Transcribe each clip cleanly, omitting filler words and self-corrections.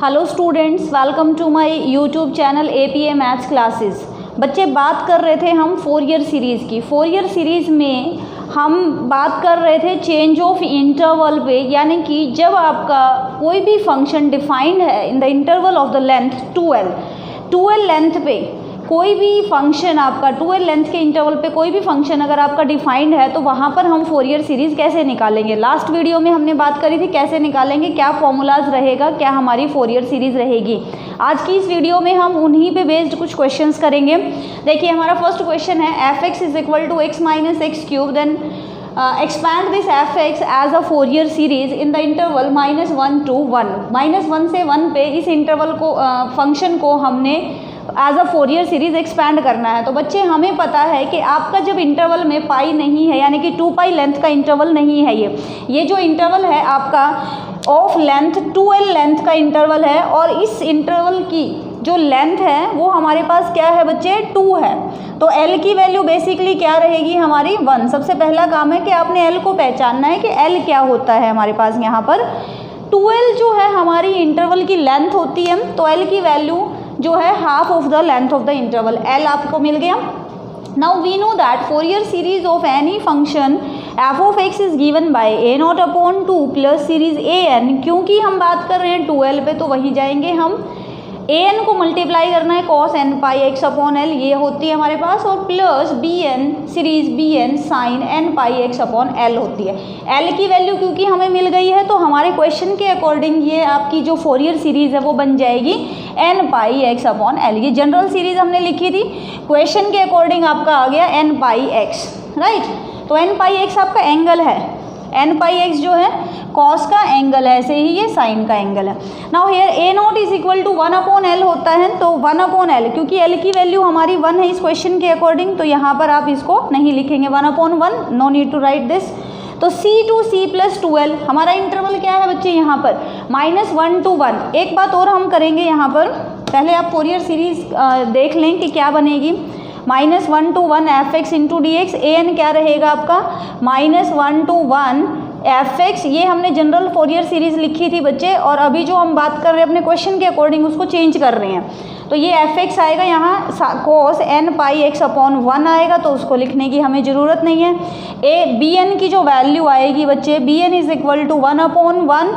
Hello students, welcome to my YouTube channel APA maths classes. बच्चे, बात कर रहे थे हम फोरियर सीरीज़ की। फोरियर सीरीज़ में हम बात कर रहे थे चेंज ऑफ इंटरवल पे, यानी कि जब आपका कोई भी फंक्शन डिफाइंड है इन the interval of the length 2L length पे कोई भी फंक्शन आपका 2L लेंथ के इंटरवल पे कोई भी फंक्शन अगर आपका डिफाइंड है तो वहाँ पर हम फोरियर सीरीज़ कैसे निकालेंगे। लास्ट वीडियो में हमने बात करी थी कैसे निकालेंगे, क्या फॉर्मूलाज रहेगा, क्या हमारी फोरियर सीरीज़ रहेगी। आज की इस वीडियो में हम उन्हीं पे बेस्ड कुछ क्वेश्चंस करेंगे। देखिए, हमारा फर्स्ट क्वेश्चन है f(x = x - x³) then expand this f(x) as a Fourier series in the interval -1 to 1। -1 से 1 पे इस इंटरवल को फंक्शन को हमने as a Fourier series expand करना है। तो बच्चे, हमें पता है कि आपका जब इंटरवल में पाई नहीं है, यानी कि 2π लेंथ का इंटरवल नहीं है, ये जो इंटरवल है आपका ऑफ लेंथ 2L लेंथ का इंटरवल है, और इस इंटरवल की जो लेंथ है वो हमारे पास क्या है बच्चे, 2 है। तो L की वैल्यू बेसिकली क्या रहेगी हमारी, 1। सबसे पहला काम है कि आपने L को पहचानना है कि L क्या होता है। हमारे पास यहाँ पर 2L जो है हमारी इंटरवल की लेंथ होती है, तो L की वैल्यू जो है half of the length of the interval, L आपको मिल गया। Now we know that Fourier series of any function f(x) is given by a0/2 plus series an। क्योंकि हम बात कर रहे हैं 2L पे, तो वहीं जाएंगे हम। an को मल्टीप्लाई करना है cos nπx/L, ये होती है हमारे पास, और plus bn series bn sin nπx/L होती है। L की वैल्यू क्योंकि हमें मिल गई है, तो हमारे क्वेश्चन के अकॉर्डिंग ये आपकी जो फोरियर सीरीज है वो बन जाएगी nπx/L। ये जनरल सीरीज हमने लिखी थी, क्वेश्चन के अकॉर्डिंग आपका आ गया nπx, राइट। तो nπx आपका एंगल है, nπx जो है कॉस का एंगल है, ऐसे ही ये साइन का एंगल है। नाउ हियर a0 = 1/L होता है, तो 1/L, क्योंकि L की वैल्यू हमारी 1 है इस क्वेश्चन के अकॉर्डिंग, तो यहाँ पर आप इसको नहीं लिखेंगे 1/1, no need to write this. तो c to c + 2L हमारा इंटरवल क्या है बच्चे, यहाँ पर -1 to 1। एक बात और हम करेंगे यहाँ पर, पहले आप फोरियर सीरीज देख लें कि क्या बनेगी। -1 to 1 f(x) × dx, an क्या रहेगा आपका -1 to 1 f(x), ये हमने जनरल फोरियर सीरीज लिखी थी बच्चे, और अभी जो हम बात कर रहे हैं अपने क्वेश्चन के अकॉर्डिंग उसको चेंज कर रहे हैं। तो ये f(x) आएगा यहाँ cos nπx/1 आएगा, तो उसको लिखने की हमें ज़रूरत नहीं है। bn की जो वैल्यू आएगी बच्चे, bn = 1/1,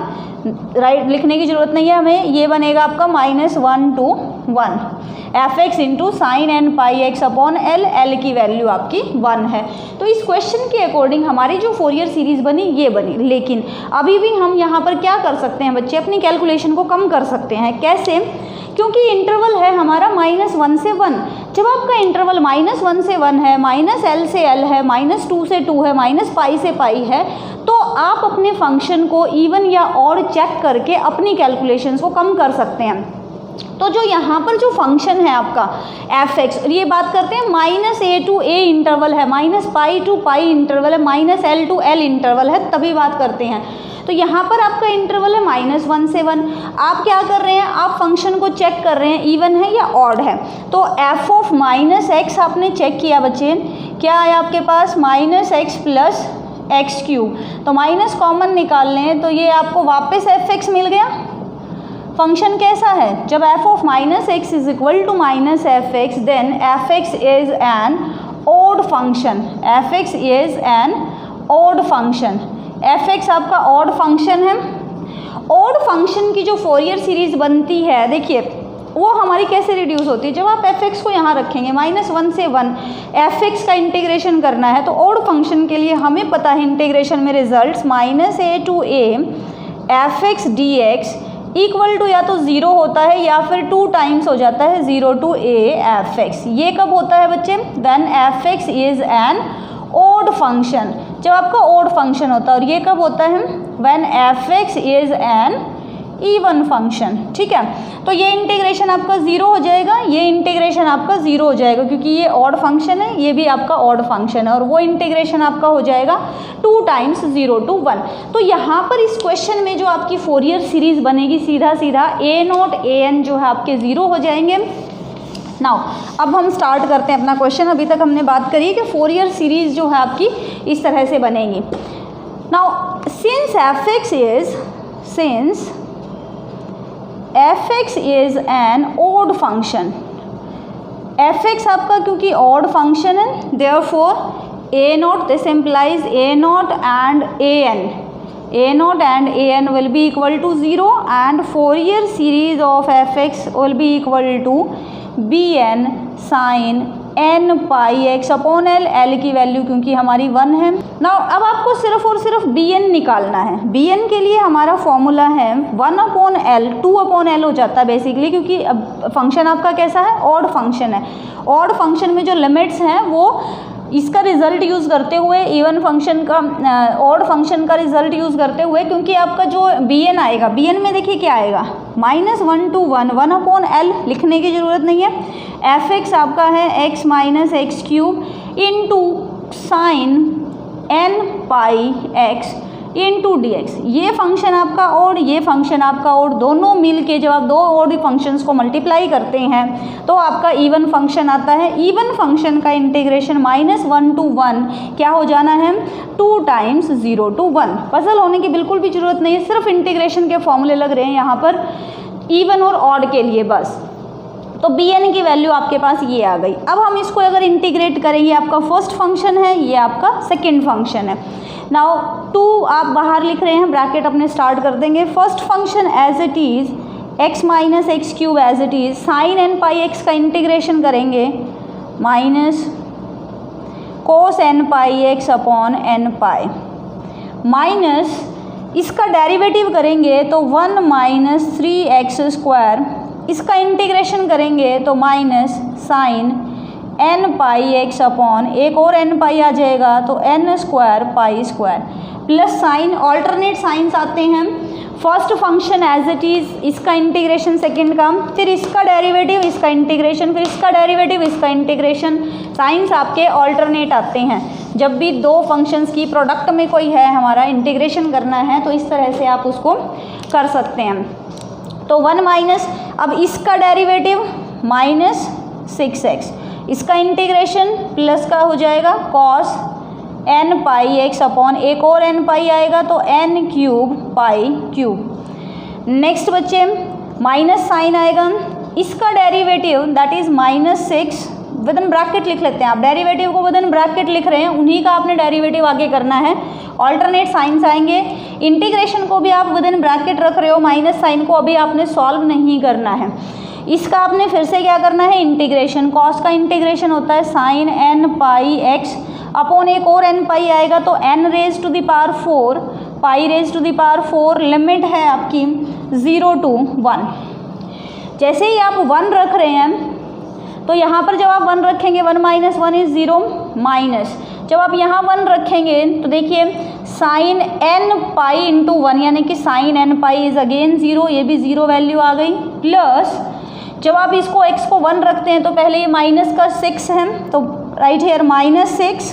राइट, लिखने की ज़रूरत नहीं है हमें। ये बनेगा आपका -1 to 1 f(x) × sin nπx/L, L की वैल्यू आपकी 1 है। तो इस क्वेश्चन के अकॉर्डिंग हमारी जो फोरियर सीरीज बनी ये बनी। लेकिन अभी भी हम यहाँ पर क्या कर सकते हैं बच्चे, अपनी कैलकुलेशन को कम कर सकते हैं। कैसे? क्योंकि इंटरवल है हमारा -1 से 1। जब आपका इंटरवल -1 से 1 है, -L से L है, -2 से 2 है, -π से π है, तो आप अपने फंक्शन को इवन या ऑड चेक करके अपनी कैलकुलेशंस को कम कर सकते हैं। तो जो यहाँ पर जो फंक्शन है आपका f(x), ये बात करते हैं -a to a इंटरवल है, -π to π इंटरवल है, -L to L इंटरवल है, तभी बात करते हैं। तो यहाँ पर आपका इंटरवल है -1 से 1। आप क्या कर रहे हैं, आप फंक्शन को चेक कर रहे हैं इवन है या ऑड है। तो f(-x) आपने चेक किया बच्चे, क्या आया आपके पास -x + x³। तो माइनस कॉमन निकाल लें तो ये आपको वापस f(x) मिल गया। फंक्शन कैसा है, जब f(-x) = -f(x), then f(x) is an odd function, f(x) is an odd function, f(x) आपका ऑड फंक्शन है। ऑड फंक्शन की जो फोरियर सीरीज बनती है, देखिए वो हमारी कैसे रिड्यूस होती है। जब आप f(x) को यहाँ रखेंगे -1 से 1, f(x) का इंटीग्रेशन करना है, तो ऑड फंक्शन के लिए हमें पता है इंटीग्रेशन में results -a to a f(x) dx = या तो 0 होता है या फिर 2 टाइम्स हो जाता है 0 to a f(x). ये कब होता है बच्चे, when f(x) is an odd function, जब आपका ऑड फंक्शन होता है। और ये कब होता है, when f(x) is N even function, ठीक है। तो ये इंटीग्रेशन आपका 0 हो जाएगा, ये इंटीग्रेशन आपका 0 हो जाएगा, क्योंकि ये ऑड फंक्शन है, ये भी आपका ऑड फंक्शन है, और वो इंटीग्रेशन आपका हो जाएगा 2 टाइम्स 0 to 1। तो यहाँ पर इस क्वेश्चन में जो आपकी फोरियर सीरीज बनेगी, सीधा सीधा a0 an जो है आपके 0 हो जाएंगे। नाउ अब हम स्टार्ट करते हैं अपना क्वेश्चन। अभी तक हमने बात करी कि फोरियर सीरीज जो है आपकी इस तरह से बनेगी। Now since f(x) is F X is an odd function, F X आपका क्योंकि ऑड फंक्शन है, therefore A naught, this implies A naught and A naught and A N will be equal to 0 and Fourier series of F X will be equal to B N sine N pi X upon L, L की वैल्यू क्योंकि हमारी 1 है। Now अब आपको सिर्फ और सिर्फ बी एन निकालना है। बी एन के लिए हमारा फॉर्मूला है 1 अपॉन एल, 2 अपॉन एल हो जाता है बेसिकली, क्योंकि अब फंक्शन आपका कैसा है, ऑड फंक्शन है। ऑड फंक्शन में जो लिमिट्स हैं वो इसका रिजल्ट यूज़ करते हुए, इवन फंक्शन का, ऑड फंक्शन का रिजल्ट यूज़ करते हुए, क्योंकि आपका जो बी एन आएगा, बी एन में देखिए क्या आएगा, -1 to 1, 1 अपॉन एल लिखने की ज़रूरत नहीं है। एफ एक्स आपका है x minus x cube into sine N pi x into D x. ये फंक्शन आपका और ये फंक्शन आपका और दोनों मिल के जब आप दो और फंक्शंस को मल्टीप्लाई करते हैं तो आपका इवन फंक्शन आता है। इवन फंक्शन का इंटीग्रेशन -1 to 1 क्या हो जाना है, 2 times 0 to 1। पजल होने की बिल्कुल भी ज़रूरत नहीं है, सिर्फ इंटीग्रेशन के फॉर्मूले लग रहे हैं यहाँ पर इवन और ऑड के लिए बस। तो बी एन की वैल्यू आपके पास ये आ गई। अब हम इसको अगर इंटीग्रेट करें, ये आपका फर्स्ट फंक्शन है, ये आपका सेकेंड फंक्शन है। नाउ 2 आप बाहर लिख रहे हैं, ब्रैकेट अपने स्टार्ट कर देंगे। First function as it is x minus x cube as it is, sine N pi X का इंटीग्रेशन करेंगे minus cos N pi X upon N pi, minus इसका डेरिवेटिव करेंगे तो 1 माइनस 3x स्क्वायर, इसका integration करेंगे तो minus sine N pi X upon एक और एन पाई आ जाएगा तो N square pi square, plus sine, alternate signs आते हैं। First function as it is, इसका इंटीग्रेशन सेकंड का, फिर इसका डेरिवेटिव, इसका इंटीग्रेशन, फिर इसका डेरिवेटिव, इसका इंटीग्रेशन। साइंस आपके ऑल्टरनेट आते हैं। जब भी दो फंक्शंस की प्रोडक्ट में कोई है हमारा इंटीग्रेशन करना है तो इस तरह से आप उसको कर सकते हैं। तो 1 माइनस, अब इसका डेरिवेटिव माइनस 6x, इसका इंटीग्रेशन प्लस का हो जाएगा cos N pi X upon एक और एन पाई आएगा तो N cube pi cube. Next बच्चे माइनस साइन आएगा, इसका derivative that is -6 within bracket लिख लेते हैं। आप डेरिवेटिव को विदिन ब्रैकेट लिख रहे हैं, उन्हीं का आपने डेरिवेटिव आगे करना है। ऑल्टरनेट साइंस आएंगे, इंटीग्रेशन को भी आप विदिन ब्रैकेट रख रहे हो, माइनस साइन को अभी आपने सॉल्व नहीं करना है। इसका आपने फिर से क्या करना है, इंटीग्रेशन। कॉस का इंटीग्रेशन होता है sine N pi X upon एक और एन पाई आएगा तो N raise to the power 4 pi raise to the power 4, limit है आपकी 0 to 1। जैसे ही आप 1 रख रहे हैं तो यहाँ पर जब आप 1 रखेंगे 1 माइनस 1 इज 0, माइनस जब आप यहाँ 1 रखेंगे तो देखिए साइन एन पाई इंटू 1 यानी कि sine N pi is again 0, ये भी 0 वैल्यू आ गई। प्लस जब आप इसको x को 1 रखते हैं तो पहले ये माइनस का 6 है तो right here -6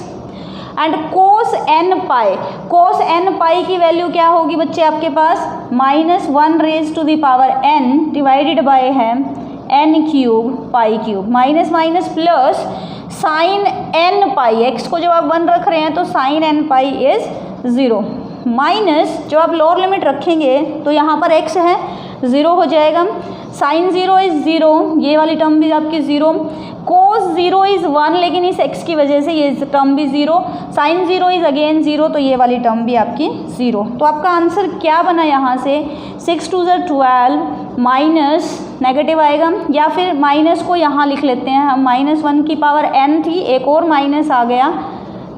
and cos N pi, cos N pi की वैल्यू क्या होगी बच्चे आपके पास, -1 raise to the power n divided by है n cube pi cube, minus minus plus sine N pi, x को जब आप 1 रख रहे हैं तो sine N pi is 0, minus जब आप लोअर लिमिट रखेंगे तो यहाँ पर x है 0 हो जाएगा, साइन 0 इज 0, ये वाली टर्म भी आपकी 0, कोस 0 इज 1 लेकिन इस x की वजह से ये टर्म भी 0, साइन 0 इज अगेन 0 तो ये वाली टर्म भी आपकी 0। तो आपका आंसर क्या बना यहाँ से, 6 2 12 माइनस नेगेटिव आएगा, या फिर माइनस को यहाँ लिख लेते हैं हम, -1 की पावर n थी, एक और माइनस आ गया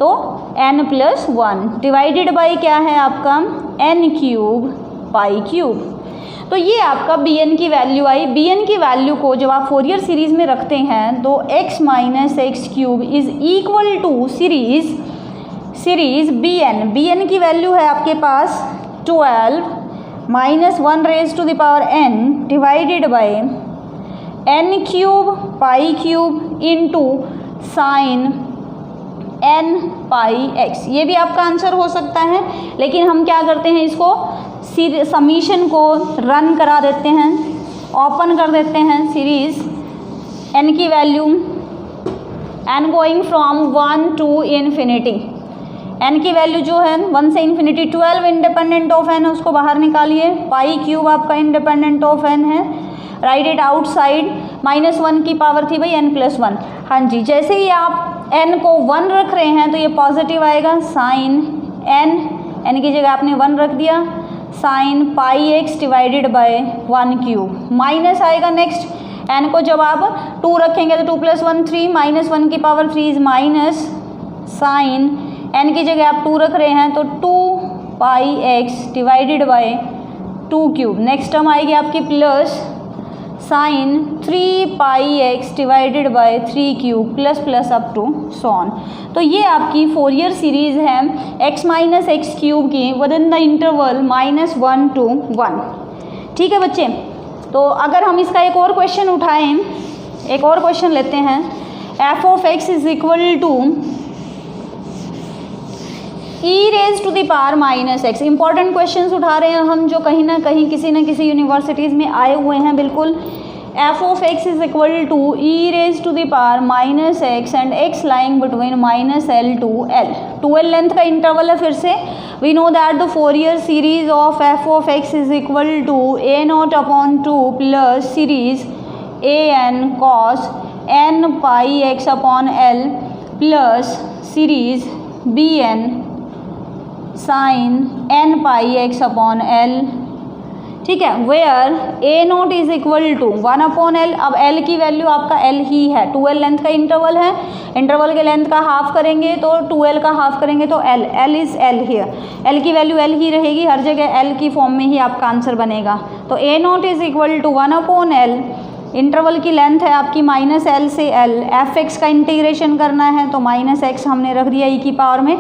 तो n+1 डिवाइडेड बाई क्या है आपका n क्यूब पाई क्यूब। तो ये आपका bn की वैल्यू आई। bn की वैल्यू को जब आप फोरियर सीरीज़ में रखते हैं तो x minus x cube is equal to series bn की वैल्यू है आपके पास 12 -1 raise to the power n divided by n cube pi cube into sine n pi x। ये भी आपका आंसर हो सकता है, लेकिन हम क्या करते हैं, इसको समीशन को रन करा देते हैं, ओपन कर देते हैं सीरीज n की वैल्यू n going from 1 to infinity, N की वैल्यू जो है 1 से इन्फिनिटी 12 इंडिपेंडेंट ऑफ एन है, उसको बाहर निकालिए। पाई क्यूब आपका इंडिपेंडेंट ऑफ एन है, राइट इट आउटसाइड। -1 की पावर थी भाई n+1। हाँ जी, जैसे ही आप n को 1 रख रहे हैं तो ये पॉजिटिव आएगा, साइन n की जगह आपने 1 रख दिया, sine pi x divided by 1 cube. Minus आएगा नेक्स्ट, n को जब आप 2 रखेंगे तो 2 + 1 3, -1 की power 3 is minus, sine n की जगह आप 2 रख रहे हैं तो 2 pi x divided by 2 cube. Next term आएगी आपकी plus sine 3 pi x divided by 3 cube plus plus up to sworn. तो ये आपकी फोरियर सीरीज है x माइनस एक्स क्यूब की within the interval -1 to 1। ठीक है बच्चे, तो अगर हम इसका एक और क्वेश्चन उठाएं, एक और क्वेश्चन लेते हैं। f of x is equal to e⁻⁻x। Important questions उठा रहे हैं हम जो कहीं ना कहीं किसी न किसी यूनिवर्सिटीज़ में आए हुए हैं। बिल्कुल, f of x is equal to e⁻⁻x and x lying between -l to l। 2l length का इंटरवल है। फिर से we know that the Fourier series of f of x is equal to a0/2 plus series an cos n pi x upon l plus series bn sine n pi x upon l। ठीक है, where a0 is equal to 1/l। अब l की value आपका l ही है, 2l length का interval है, interval के length का हाफ करेंगे तो 2l का हाफ करेंगे तो l is l here, l की वैल्यू l ही रहेगी, हर जगह l की फॉर्म में ही आपका आंसर बनेगा। तो a0 is equal to 1/l, interval की लेंथ है आपकी -l से l, f(x) का इंटीग्रेशन करना है तो -x हमने रख दिया e की पावर में,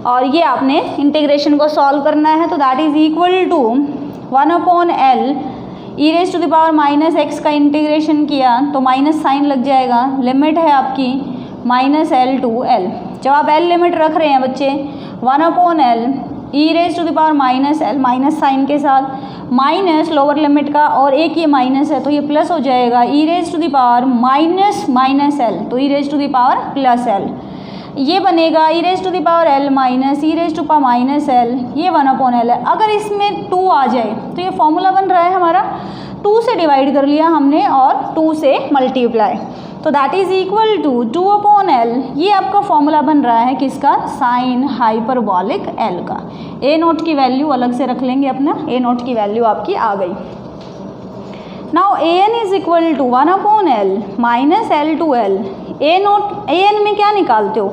और ये आपने इंटीग्रेशन को सॉल्व करना है। तो that is equal to 1/l e⁻⁻x का इंटीग्रेशन किया तो माइनस साइन लग जाएगा, लिमिट है आपकी -l to l। जब आप l लिमिट रख रहे हैं बच्चे 1/l e⁻⁻l माइनस साइन के साथ, माइनस लोअर लिमिट का और एक ये माइनस है तो ये प्लस हो जाएगा e⁻⁻l, तो e⁻+l ये बनेगा e⁻l माइनस e⁻⁻l, ये 1/l है। अगर इसमें 2 आ जाए तो ये फॉर्मूला बन रहा है हमारा, 2 से डिवाइड कर लिया हमने और 2 से मल्टीप्लाई, तो that is equal to 2/l। ये आपका फॉर्मूला बन रहा है किसका, साइन हाइपरबॉलिक l का। a0 की वैल्यू अलग से रख लेंगे अपना, a0 की वैल्यू आपकी आ गई। Now an is equal to 1/l minus l to l। an में क्या निकालते हो,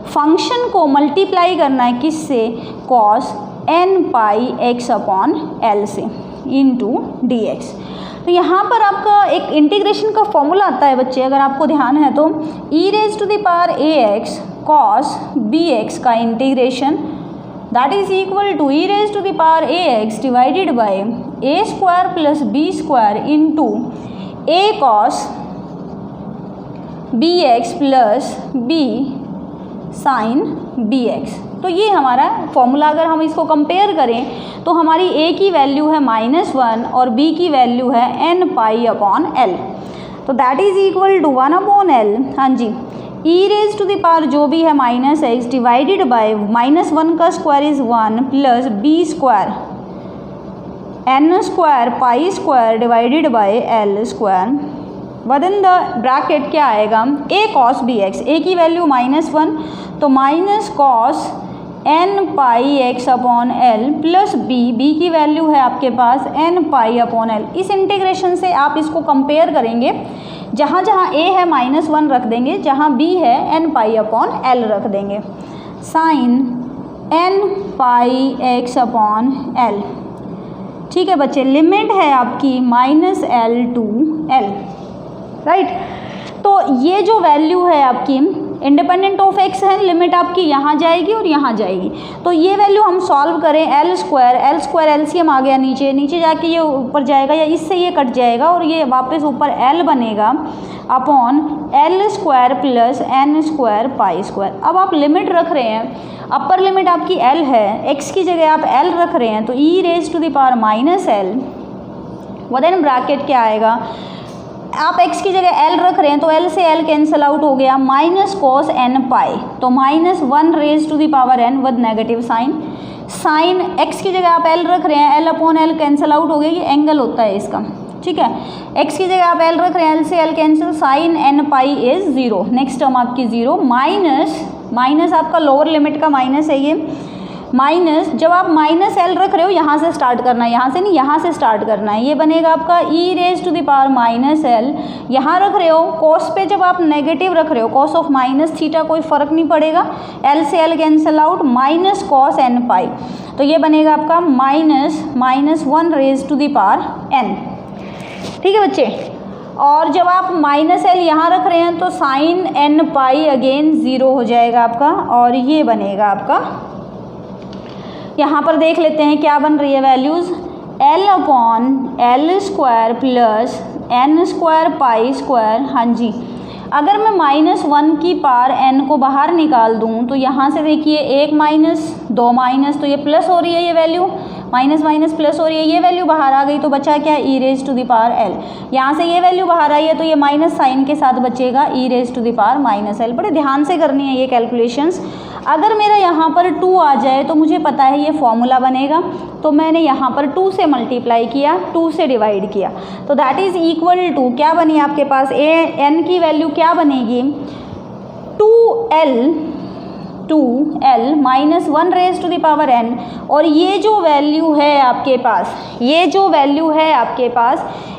फंक्शन को मल्टीप्लाई करना है किससे, cos n पाई x अपॉन l से इंटू dx। तो यहाँ पर आपका एक इंटीग्रेशन का फॉर्मूला आता है बच्चे, अगर आपको ध्यान है तो e⁻ax cos bx का integration that is equal to e⁻ax divided by a² plus b² into a cos bx plus b sine bx। तो ये हमारा फॉर्मूला, अगर हम इसको कंपेयर करें तो हमारी a की वैल्यू है -1 और b की वैल्यू है n पाई अपॉन l, तो that is equal to 1/l। हाँ जी, e⁻ जो भी है -x डिवाइडेड बाय -1 का square is 1 plus b² n² पाई² divided by l²। Within the bracket क्या आएगा, a cos bx, a की वैल्यू -1 तो माइनस cos n पाई x upon l plus b की वैल्यू है आपके पास n पाई अपॉन l। इस इंटीग्रेशन से आप इसको कंपेयर करेंगे, जहाँ जहाँ a है -1 रख देंगे, जहाँ b है n पाई अपॉन l रख देंगे, साइन n पाई x अपॉन l। ठीक है बच्चे, लिमिट है आपकी -l to l, राइट। तो ये जो वैल्यू है आपकी इंडिपेंडेंट ऑफ x है, लिमिट आपकी यहाँ जाएगी और यहाँ जाएगी, तो ये वैल्यू हम सॉल्व करें l² एलसीएम आ गया नीचे, नीचे जाके ये ऊपर जाएगा या इससे ये कट जाएगा और ये वापस ऊपर l बनेगा अपॉन l² प्लस n² पाई²। अब आप लिमिट रख रहे हैं, अपर लिमिट आपकी l है, x की जगह आप l रख रहे हैं तो e⁻⁻l विद इन ब्रैकेट क्या आएगा, आप x की जगह l रख रहे हैं तो l से l कैंसिल आउट हो गया, माइनस कॉस n पाई, तो minus 1 raise to the power n with negative sign. Sine x की जगह आप l रख रहे हैं, l अपॉन l कैंसिल आउट हो गया, ये एंगल होता है इसका, ठीक है। x की जगह आप l रख रहे हैं, l से l cancel, sine n pi is 0, next term आपकी 0, माइनस आपका लोअर लिमिट का माइनस है ये, माइनस जब आप माइनस l रख रहे हो यहाँ से स्टार्ट करना है, यहाँ से नहीं, यहाँ से स्टार्ट करना है, ये बनेगा आपका e raise to the power minus l, यहाँ रख रहे हो cos पे, जब आप नेगेटिव रख रहे हो cos ऑफ माइनस थीटा कोई फर्क नहीं पड़ेगा, l से l cancel out, minus cos n pi, तो ये बनेगा आपका minus 1 raise to the power n, ठीक है बच्चे। और जब आप माइनस l यहाँ रख रहे हैं तो साइन n पाई अगेन 0 हो जाएगा आपका, और ये बनेगा आपका, यहाँ पर देख लेते हैं क्या बन रही है values, l upon L square plus n square pi square. हाँ जी, अगर मैं -1 की पावर n को बाहर निकाल दूँ तो यहाँ से देखिए 1 माइनस 2 माइनस, तो ये प्लस हो रही है, ये वैल्यू माइनस माइनस प्लस हो रही है, ये वैल्यू बाहर आ गई तो बचा क्या, e raise to the power l। यहाँ से ये वैल्यू बाहर आई है तो ये माइनस साइन के साथ बचेगा e raise to the power minus l। बड़े ध्यान से करनी है ये कैलकुलेशंस। अगर मेरा यहाँ पर 2 आ जाए तो मुझे पता है ये फॉर्मूला बनेगा, तो मैंने यहाँ पर 2 से मल्टीप्लाई किया, 2 से डिवाइड किया, तो दैट इज़ इक्वल टू क्या बनी आपके पास, n की वैल्यू क्या बनेगी, 2l minus 1 raise to the power n, और ये जो वैल्यू है आपके पास,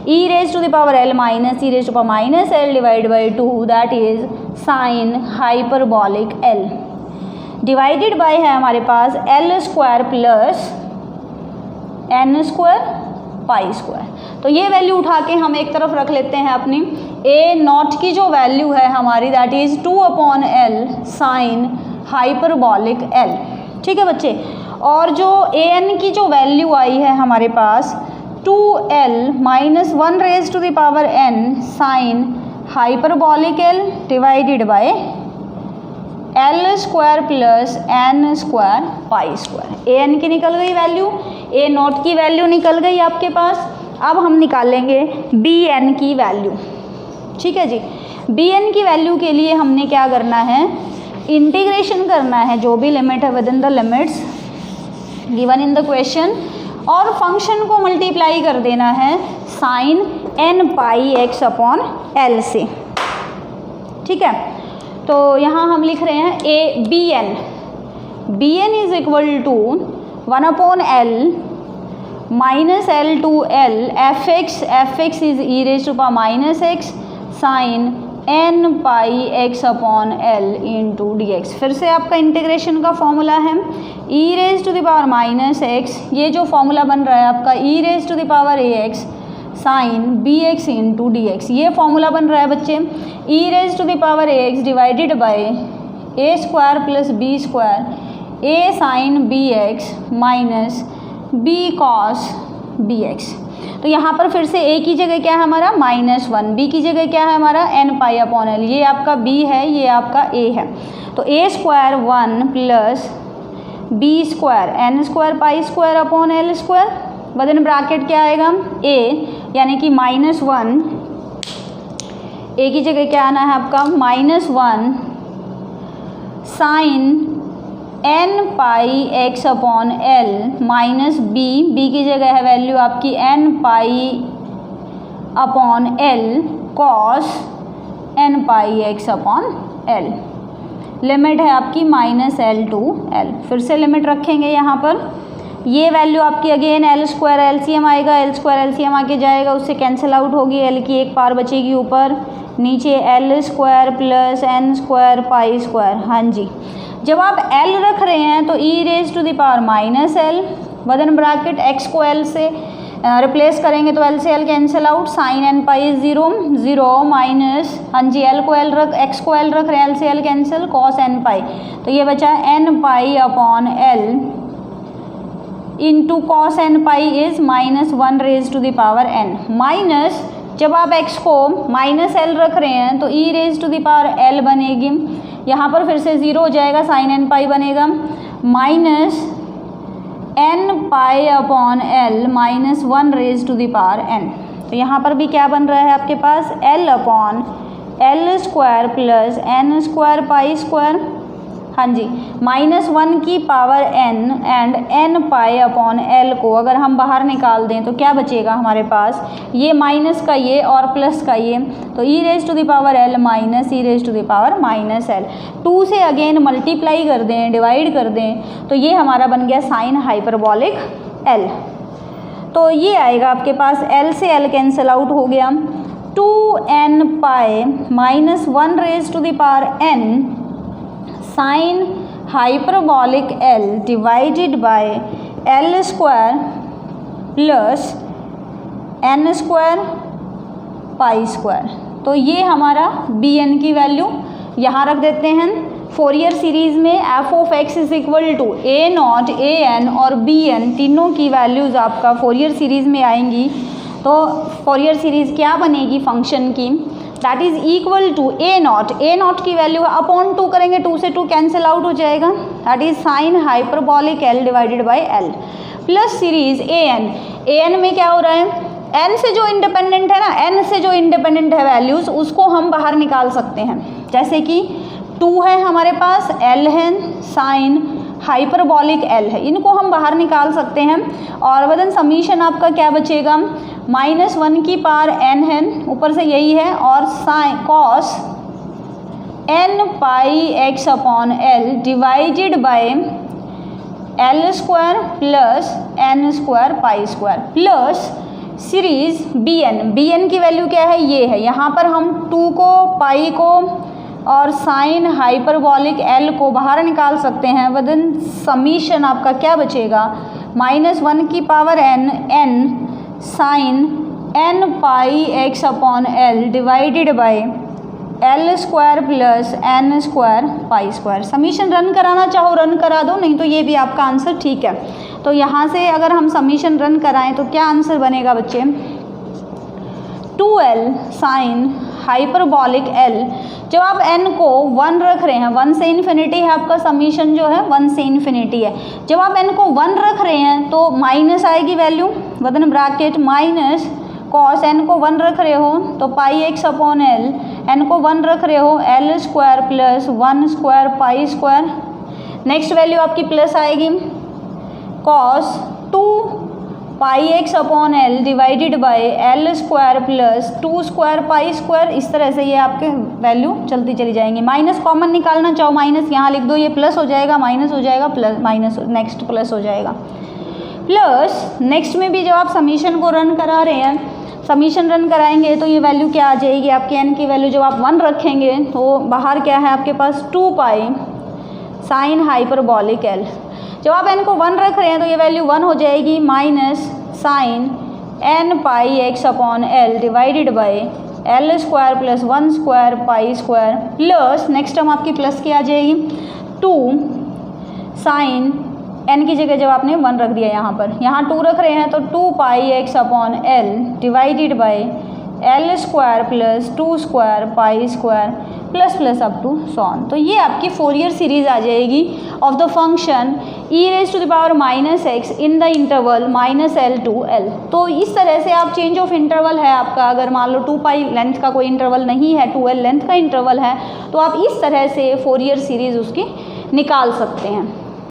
e raise to the power l minus e raise to power minus l divide by 2, that is sine hyperbolic l, divided by है हमारे पास l square plus n square pi square. तो ये वैल्यू उठा के हम एक तरफ रख लेते हैं अपनी, a नॉट की जो वैल्यू है हमारी that is 2 upon l sign hyperbolic l, ठीक है बच्चे। और जो an की जो वैल्यू आई है हमारे पास 2l minus 1 raise to the power n sine hyperbolic l divided by l square plus n square pi square. an की निकल गई वैल्यू, a नॉट की वैल्यू निकल गई आपके पास। अब हम निकालेंगे bn की वैल्यू, ठीक है जी। bn की वैल्यू के लिए हमने क्या करना है, इंटीग्रेशन करना है जो भी लिमिट है with in the limits given in the question, और फंक्शन को मल्टीप्लाई कर देना है साइन n पाई x अपॉन l से, ठीक है। तो यहाँ हम लिख रहे हैं bn is equal to 1 upon l minus l to l fx is e raise to power minus x sine n pi x upon l into D X. फिर से आपका इंटीग्रेशन का फॉर्मूला है e raise to the power minus x, ये जो formula बन रहा है आपका e raise to the power ax sine bx into D x, ये फॉर्मूला बन रहा है बच्चे। e raise to the power ax divided by a square plus b square a sine bx minus b cos bx। तो यहाँ पर फिर से a की जगह क्या है हमारा -1, b की जगह क्या है हमारा n पाई अपॉन l, ये आपका b है, ये आपका a है, तो a square 1 plus b square n square pi square upon l square, with in bracket क्या आएगा a, यानी कि -1, a की जगह क्या आना है आपका -1 साइन n पाई x upon l minus b की जगह है वैल्यू आपकी n पाई अपॉन l कॉस n पाई x अपॉन l, लिमिट है आपकी -l टू l। फिर से लिमिट रखेंगे यहाँ पर, ये वैल्यू आपकी अगेन l स्क्वायर एलसीएम आएगा, l स्क्वायर एलसीएम आके जाएगा, उससे कैंसिल आउट होगी, l की एक पावर बचेगी ऊपर, नीचे l square plus n square pi square. हाँ जी, जब आप l रख रहे हैं तो e raise to the power minus l, within bracket x को l से रिप्लेस करेंगे तो l से l cancel out, sine n pi 0 minus, हाँ जी l को l रख x को l रख रहे हैं, l से l cancel, cos n pi, तो ये बचा n pi upon l into cos n pi is -1 raise to the power n, minus जब आप x को -l रख रहे हैं तो e raise to the power l बनेगी, यहाँ पर फिर से 0 हो जाएगा, साइन n पाई बनेगा, minus n pi upon l -1 raise to the power n, तो यहाँ पर भी क्या बन रहा है आपके पास L/L² plus n² pi square, हाँ जी, -1 की power n and n pi upon l को अगर हम बाहर निकाल दें तो क्या बचेगा हमारे पास, ये माइनस का ये और प्लस का ये, तो e⁻l माइनस e⁻l। 2 से अगेन मल्टीप्लाई कर दें, डिवाइड कर दें, तो ये हमारा बन गया साइन हाइपरबॉलिक l। तो ये आएगा आपके पास, l से l कैंसिल आउट हो गया, 2n pi -1n sign hyperbolic l divided by l² plus n² pi square. तो ये हमारा bn की वैल्यू यहाँ रख देते हैं। फोरियर सीरीज़ में f(x) = a0, an और bn तीनों की वैल्यूज़ आपका फोरियर सीरीज़ में आएंगी। तो फोरियर सीरीज़ क्या बनेगी फंक्शन की, that is equal to a0 की वैल्यू अपॉन 2 करेंगे, 2 से 2 कैंसिल आउट हो जाएगा, that is sine hyperbolic l divided by l plus series an में क्या हो रहा है, n से जो इंडिपेंडेंट है ना, n से जो इंडिपेंडेंट है वैल्यूज़ उसको हम बाहर निकाल सकते हैं। जैसे कि 2 है हमारे पास, l है, साइन हाइपरबॉलिक l है, इनको हम बाहर निकाल सकते हैं। और वदन समीशन आपका क्या बचेगा, -1 की पावर n है, ऊपर से यही है, और sine cos n pi x upon l divided by l² plus n² pi square plus series bn की वैल्यू क्या है, ये है। यहाँ पर हम 2 को, पाई को और साइन हाइपरबॉलिक l को बाहर निकाल सकते हैं। वदन समीशन आपका क्या बचेगा, -1 की power n sine n pi x upon l divided by l² plus n² pi square. Summation run कराना चाहो रन करा दो, नहीं तो ये भी आपका आंसर ठीक है। तो यहाँ से अगर हम समीशन रन कराएं तो क्या आंसर बनेगा बच्चे, 2l साइन हाइपरबॉलिक l, जब आप n को 1 रख रहे हैं, 1 से इन्फिनिटी है आपका समीशन जो है, 1 से इन्फिनिटी है, जब आप n को 1 रख रहे हैं तो माइनस आएगी वैल्यू, वदन ब्रैकेट माइनस कॉस n को 1 रख रहे हो तो पाई x अपॉन l, n को 1 रख रहे हो l² plus 1² pi square. Next value आपकी प्लस आएगी, cos 2 pi x upon l divided by l² plus 2² pi square. इस तरह से ये आपके वैल्यू चलती चली जाएंगी। माइनस कॉमन निकालना चाहो माइनस यहाँ लिख दो, ये प्लस हो जाएगा, माइनस हो जाएगा, प्लस माइनस, नेक्स्ट प्लस हो जाएगा। प्लस नेक्स्ट में भी जब आप समीशन को रन करा रहे हैं, समीशन रन कराएंगे तो ये वैल्यू क्या आ जाएगी आपकी, n की वैल्यू जब आप 1 रखेंगे तो बाहर क्या है आपके पास 2 पाई साइन हाइपरबॉलिक l। जब आप n को 1 रख रहे हैं तो ये वैल्यू 1 हो जाएगी, minus sine n pi x upon l divided by l² plus 1² pi square plus next term आपकी प्लस की आ जाएगी 2 साइन n की जगह जब आपने 1 रख दिया यहाँ 2 रख रहे हैं तो 2 pi x upon l divided by l² plus 2² pi square plus plus up to sworn. तो ये आपकी फोरियर सीरीज आ जाएगी of the function e⁻⁻x in the interval -l to l। तो इस तरह से आप चेंज ऑफ इंटरवल है आपका, अगर मान लो 2 पाई लेंथ का कोई इंटरवल नहीं है, 2l लेंथ का इंटरवल है, तो आप इस तरह से फोरियर सीरीज उसकी निकाल सकते हैं।